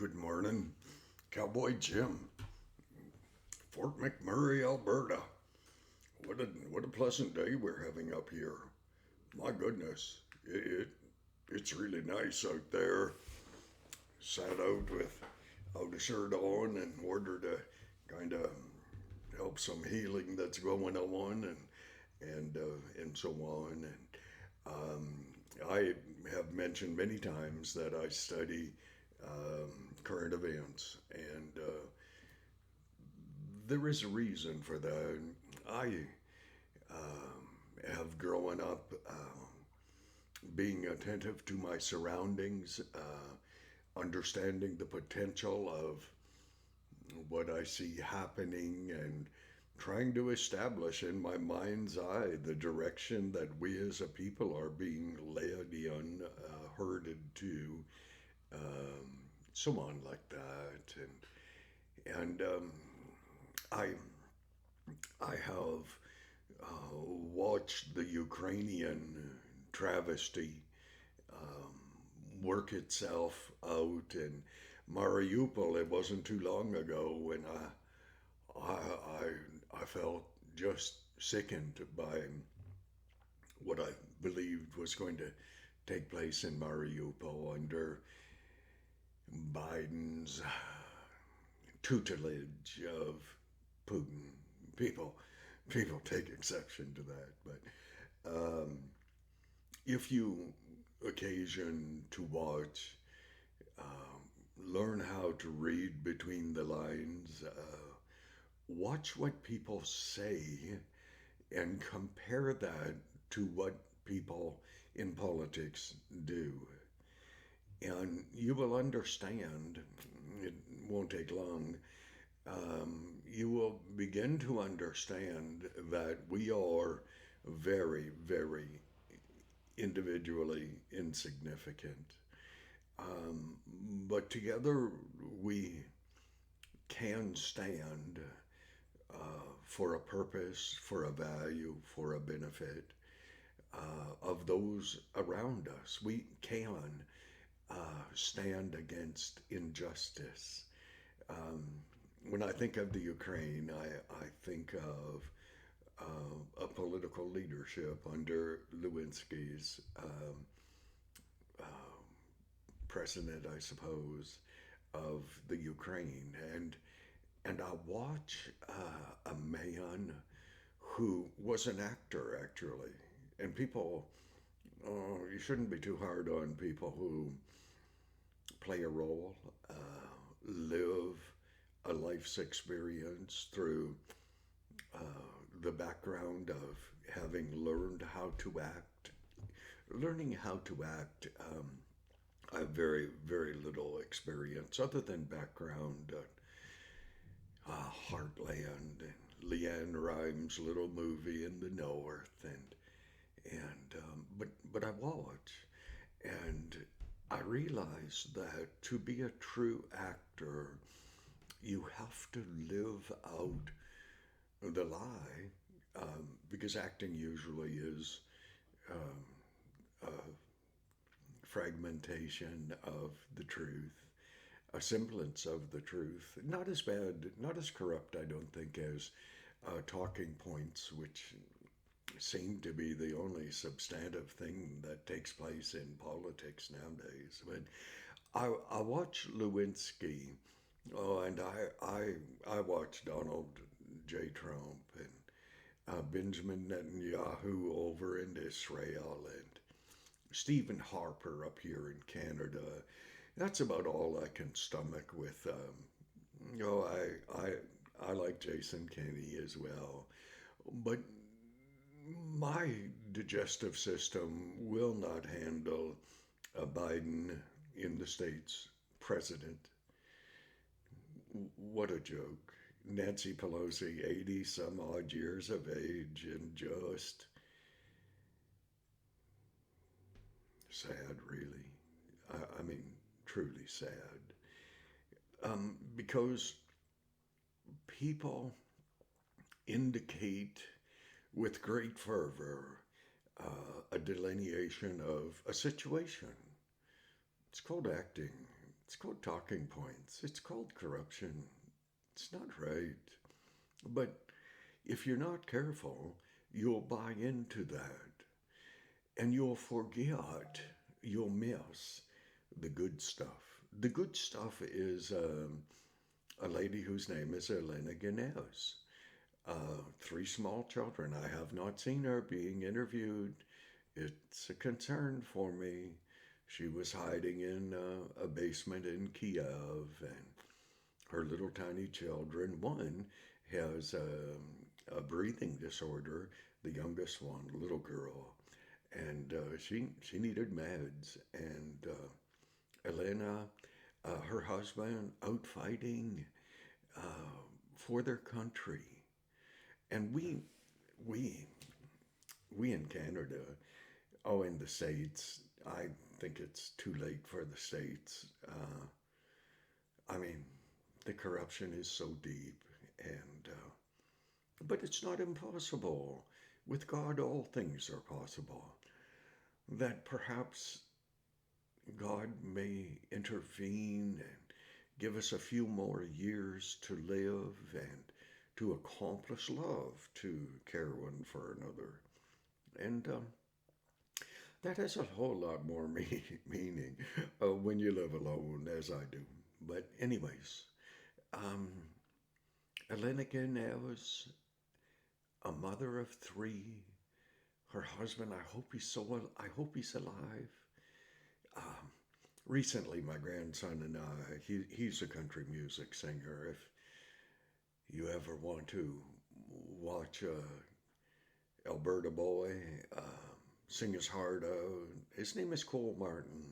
Good morning, Cowboy Jim, Fort McMurray, Alberta. What a pleasant day we're having up here. My goodness, it's really nice out there. Sat out without a shirt on in order to kind of help some healing that's going on and so on. And I have mentioned many times that I study current events, and there is a reason for that. I have grown up being attentive to my surroundings, understanding the potential of what I see happening, and trying to establish in my mind's eye the direction that we as a people are being led in, herded to, so on like that. And I I have watched the Ukrainian travesty work itself out in Mariupol. It wasn't too long ago when I felt just sickened by what I believed was going to take place in Mariupol under Biden's tutelage of Putin. People, people take exception to that, but if you occasion to watch, learn how to read between the lines, watch what people say, and compare that to what people in politics do. And you will understand, it won't take long, you will begin to understand that we are very, very individually insignificant. But together we can stand for a purpose, for a value, for a benefit of those around us. We can stand against injustice. When I think of the Ukraine, I think of a political leadership under Lewinsky's president, I suppose, of the Ukraine, and I watch a man who was an actor actually, and people. Oh, you shouldn't be too hard on people who play a role, live a life's experience through the background of having learned how to act. Learning how to act, I have very, very little experience other than background Heartland and Leanne Rimes' little movie in the North, but I watch, and I realize that to be a true actor, you have to live out the lie, because acting usually is fragmentation of the truth, a semblance of the truth. Not as bad, not as corrupt, I don't think, as talking points, which seem to be the only substantive thing that takes place in politics nowadays. But I watch Lewinsky, oh, and I watch Donald J. Trump and Benjamin Netanyahu over in Israel and Stephen Harper up here in Canada. That's about all I can stomach with. I like Jason Kenney as well, but my digestive system will not handle a Biden in the States president. What a joke. Nancy Pelosi, 80 some odd years of age, and just sad, really. I mean, truly sad. Because people indicate with great fervor a delineation of a situation. It's called acting. It's called talking points. It's called corruption. It's not right. But if you're not careful, you'll buy into that and you'll forget, you'll miss the good stuff. The good stuff is a lady whose name is Elena Guinness. Three small children. I have not seen her being interviewed. It's a concern for me. She was hiding in a basement in Kiev, and her little tiny children. One has a breathing disorder, the youngest one, little girl, and she needed meds. And Elena, her husband, out fighting for their country, and we we in Canada, oh, in the states, I think it's too late for the states. I mean, the corruption is so deep, and but it's not impossible. With God, all things are possible. That perhaps God may intervene and give us a few more years to live and to accomplish love, to care one for another. And that has a whole lot more meaning when you live alone, as I do. But, anyways, um, Elena was a mother of three. Her husband, I hope he's alive. Um, Recently, my grandson and he's a country music singer. If you ever want to watch Alberta boy sing his heart out, his name is Cole Martin.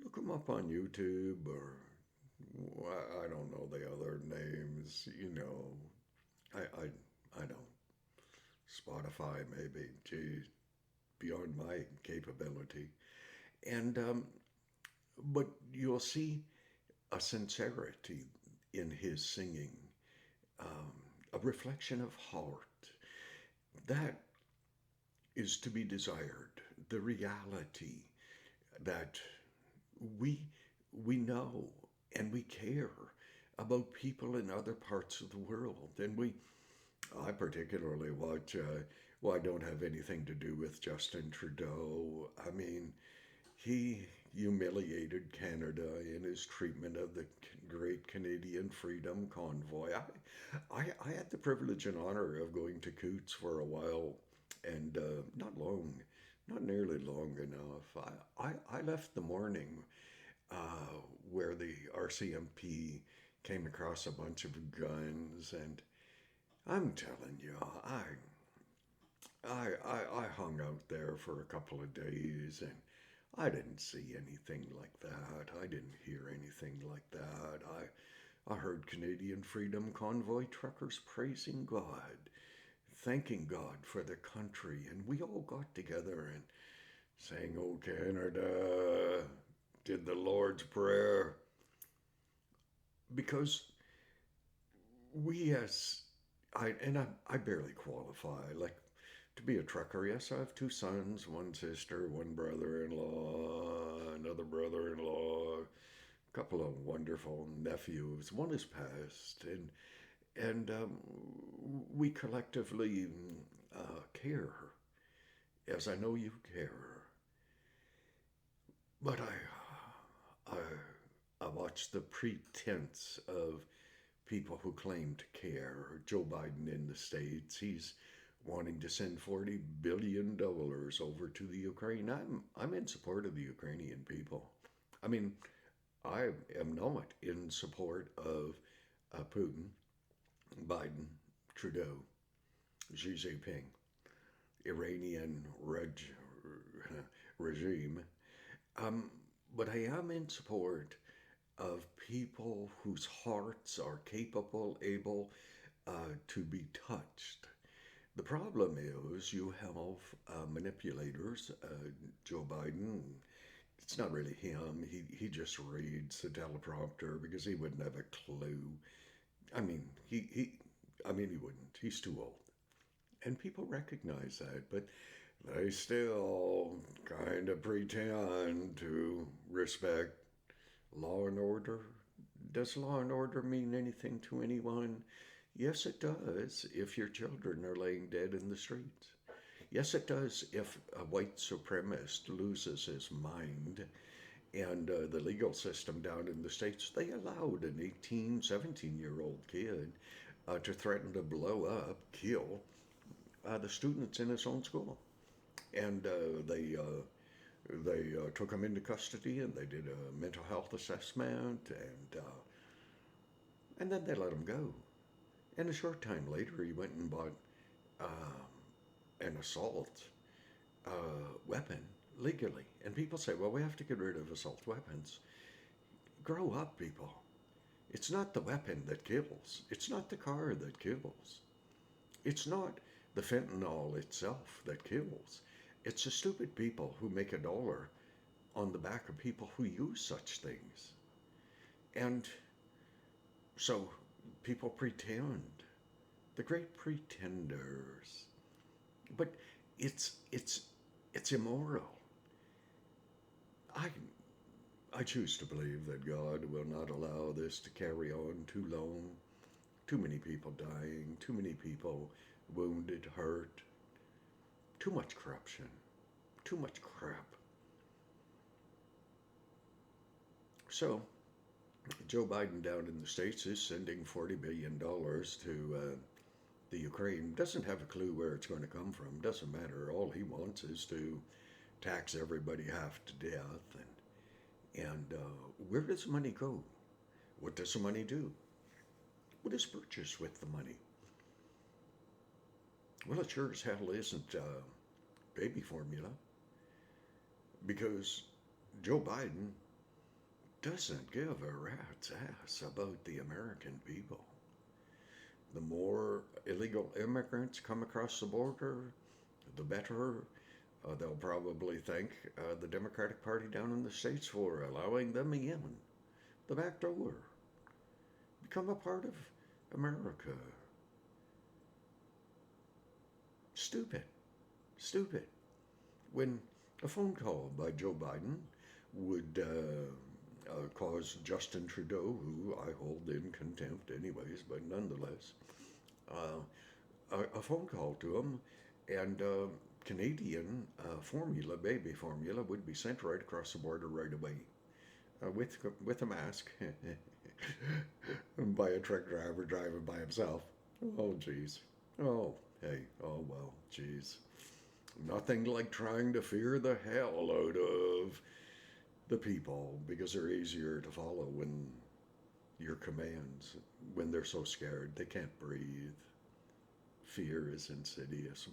Look him up on YouTube, or I don't know the other names. I don't. Spotify maybe. Gee, beyond my capability. And but you'll see a sincerity in his singing, um, a reflection of heart that is to be desired. The reality that we we know and we care about people in other parts of the world, and I particularly watch. Well, I don't have anything to do with Justin Trudeau. I mean, he humiliated Canada in his treatment of the Great Canadian Freedom Convoy. I had the privilege and honor of going to Coots for a while, and not nearly long enough. I left the morning where the RCMP came across a bunch of guns, and I'm telling you, I hung out there for a couple of days, and I didn't see anything like that. I didn't hear anything like that. I heard Canadian Freedom Convoy truckers praising God, thanking God for their country, and we all got together and sang, "Oh Canada," did the Lord's Prayer, because we as I barely qualify. Like, to be a trucker, yes, I have two sons, one sister, one brother-in-law, another brother-in-law, a couple of wonderful nephews. One has passed, and we collectively care, as I know you care. But I watch the pretense of people who claim to care. Joe Biden in the States, he's wanting to send $40 billion over to the Ukraine. I'm in support of the Ukrainian people. I mean, I am not in support of Putin, Biden, Trudeau, Xi Jinping, Iranian regime. Um, but I am in support of people whose hearts are capable, able to be touched. The problem is you have manipulators. Joe Biden, it's not really him. He just reads the teleprompter because he wouldn't have a clue. I mean, he wouldn't. He's too old. And people recognize that, but they still kind of pretend to respect Law and order. Does law and order mean anything to anyone? Yes, it does if your children are laying dead in the streets. Yes, it does if a white supremacist loses his mind. And the legal system down in the States, they allowed an 18, 17-year-old kid to threaten to blow up, kill the students in his own school. And they took him into custody and they did a mental health assessment and then they let him go. And a short time later, he went and bought an assault uh, weapon legally. And people say, well, we have to get rid of assault weapons. Grow up, people. It's not the weapon that kills, it's not the car that kills, it's not the fentanyl itself that kills. It's the stupid people who make a dollar on the back of people who use such things. And so people pretend, the great pretenders. But it's it's immoral. I I choose to believe that God will not allow this to carry on too long. Too many people dying, too many people wounded, hurt, too much corruption, too much crap. So, Joe Biden down in the States is sending $40 billion to the Ukraine. Doesn't have a clue where it's going to come from. Doesn't matter. All he wants is to tax everybody half to death. And where does the money go? What does the money do? What is purchased with the money? Well, it sure as hell isn't baby formula because Joe Biden doesn't give a rat's ass about the American people. The more illegal immigrants come across the border, the better. They'll probably thank the Democratic Party down in the States for allowing them in the back door. Become a part of America. Stupid. Stupid. When a phone call by Joe Biden would cause Justin Trudeau, who I hold in contempt anyways, but nonetheless, a phone call to him, and Canadian formula, baby formula, would be sent right across the border right away with a mask by a truck driver driving by himself. Oh, jeez. Oh, hey. Oh, well, jeez. Nothing like trying to fear the hell out of the people because they're easier to follow when your commands, when they're so scared they can't breathe. Fear is insidious.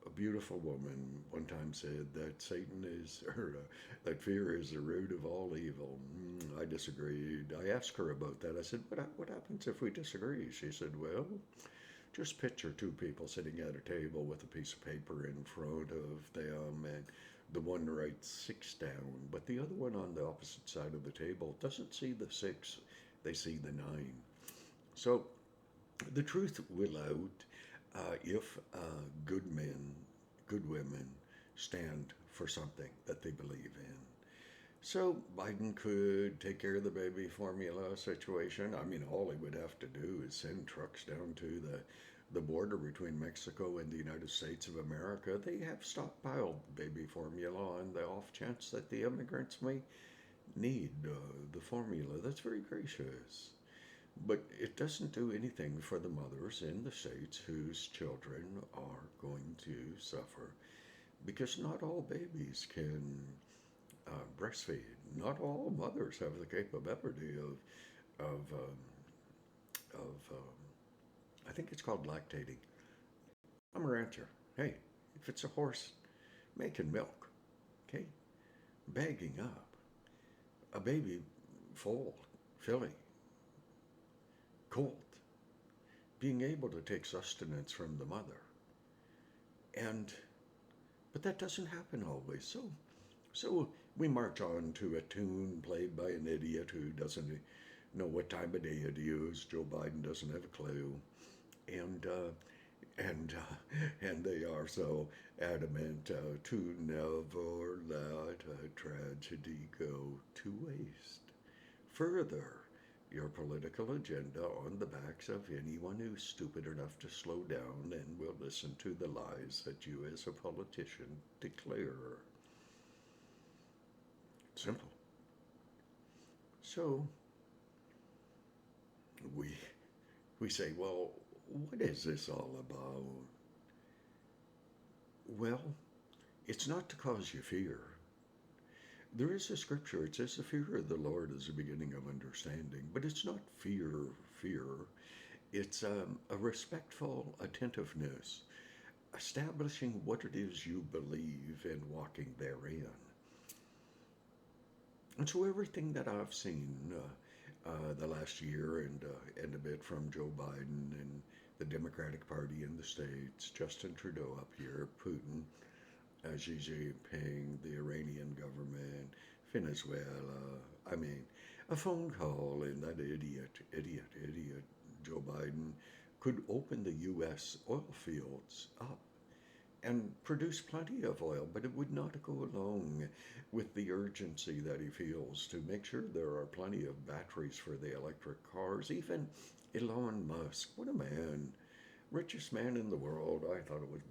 A beautiful woman one time said that Satan is, or that fear is the root of all evil. I disagreed. I asked her about that. I said, what happens if we disagree? She said, well, just picture two people sitting at a table with a piece of paper in front of them, and the one writes 6 down, but the other one on the opposite side of the table doesn't see the 6, they see the 9. So the truth will out if good men, good women stand for something that they believe in. So Biden could take care of the baby formula situation. I mean, all he would have to do is send trucks down to the border between Mexico and the United States of America. They have stockpiled baby formula on the off chance that the immigrants may need the formula. That's very gracious. But it doesn't do anything for the mothers in the States whose children are going to suffer because not all babies can breastfeed. Not all mothers have the capability of I think it's called lactating. I'm a rancher. Hey, if it's a horse making milk, okay, bagging up, a baby foal, filly, colt, being able to take sustenance from the mother. And but that doesn't happen always. So we march on to a tune played by an idiot who doesn't know what time of day it is. Joe Biden doesn't have a clue, and and they are so adamant to never let a tragedy go to waste. further your political agenda on the backs of anyone who's stupid enough to slow down and will listen to the lies that you as a politician declare. Simple. So we we say, well, what is this all about? Well, it's not to cause you fear. There is a scripture, it says the fear of the Lord is the beginning of understanding, but it's not fear. It's a respectful attentiveness, establishing what it is you believe and walking therein. And so everything that I've seen the last year and a bit from Joe Biden and the Democratic Party in the States, Justin Trudeau up here, Putin, Xi Jinping, the Iranian government, Venezuela. I mean, a phone call and that idiot Joe Biden could open the U.S. oil fields up and produce plenty of oil, but it would not go along with the urgency that he feels to make sure there are plenty of batteries for the electric cars. Even Elon Musk, what a man, richest man in the world. I thought it was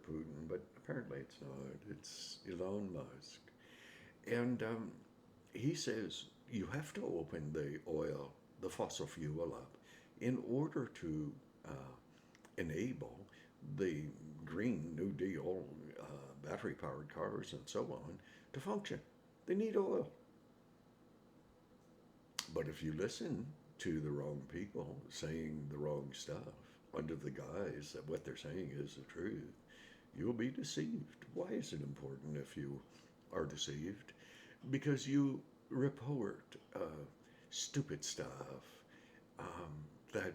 Putin, but apparently it's not. It's Elon Musk. And he says you have to open the fossil fuel up in order to enable the Green New Deal, battery powered cars and so on to function. They need oil. But if you listen to the wrong people saying the wrong stuff under the guise that what they're saying is the truth, you'll be deceived. Why is it important if you are deceived? Because you report stupid stuff that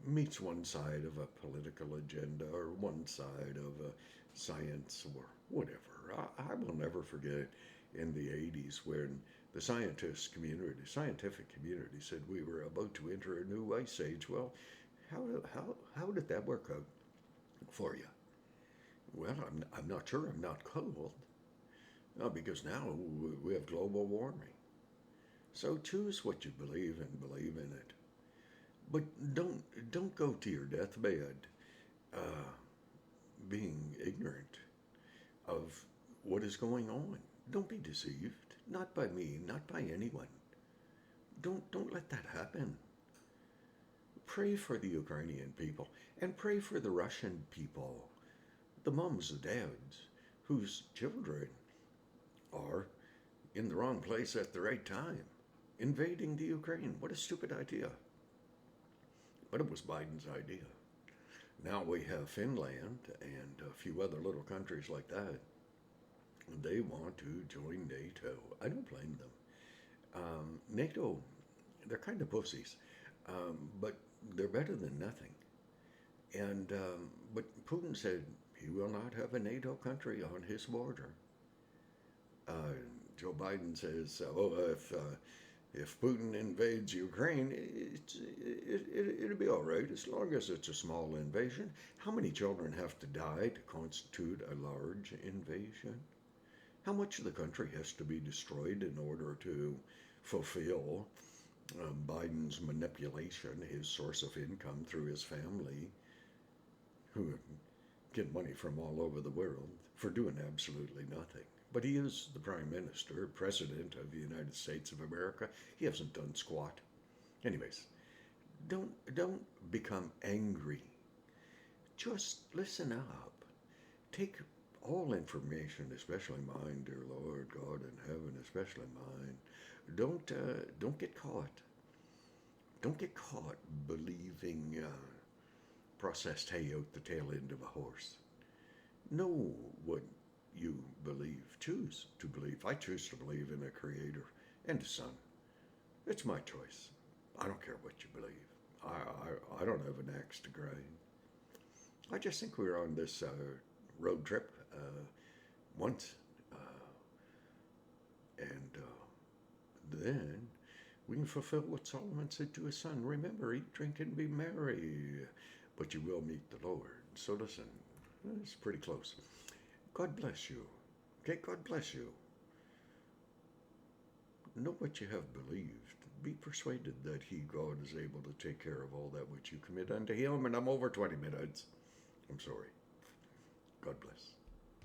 meets one side of a political agenda or one side of a science or whatever. I will never forget in the 80s when the scientific community said we were about to enter a new ice age. Well, how did that work out for you? Well, I'm not sure. I'm not cold. No, because now we have global warming. So choose what you believe and believe in it. But don't go to your deathbed being ignorant of what is going on. Don't be deceived. Not by me, not by anyone. Don't let that happen. Pray for the Ukrainian people and pray for the Russian people, the mums, the dads, whose children are in the wrong place at the right time, invading the Ukraine. What a stupid idea. But it was Biden's idea. Now we have Finland and a few other little countries like that. They want to join NATO. I don't blame them. NATO, they're kind of pussies, but they're better than nothing. And but Putin said he will not have a NATO country on his border. Joe Biden says, if Putin invades Ukraine, it'll be all right as long as it's a small invasion. How many children have to die to constitute a large invasion? How much of the country has to be destroyed in order to fulfill Biden's manipulation, his source of income through his family, who get money from all over the world for doing absolutely nothing? But he is the Prime Minister, President of the United States of America. He hasn't done squat. Anyways, don't become angry. Just listen up. Take all information, especially mine, dear Lord God in heaven, especially mine. Don't get caught. Don't get caught believing processed hay out the tail end of a horse. Know what you believe. Choose to believe. I choose to believe in a creator and a son. It's my choice. I don't care what you believe. I don't have an axe to grind. I just think we were on this road trip once, and then we can fulfill what Solomon said to his son. Remember, eat, drink, and be merry, but you will meet the Lord. So listen, it's pretty close. God bless you. Okay, God bless you. know what you have believed. Be persuaded that he, God, is able to take care of all that which you commit unto him. And I'm over 20 minutes. I'm sorry. God bless.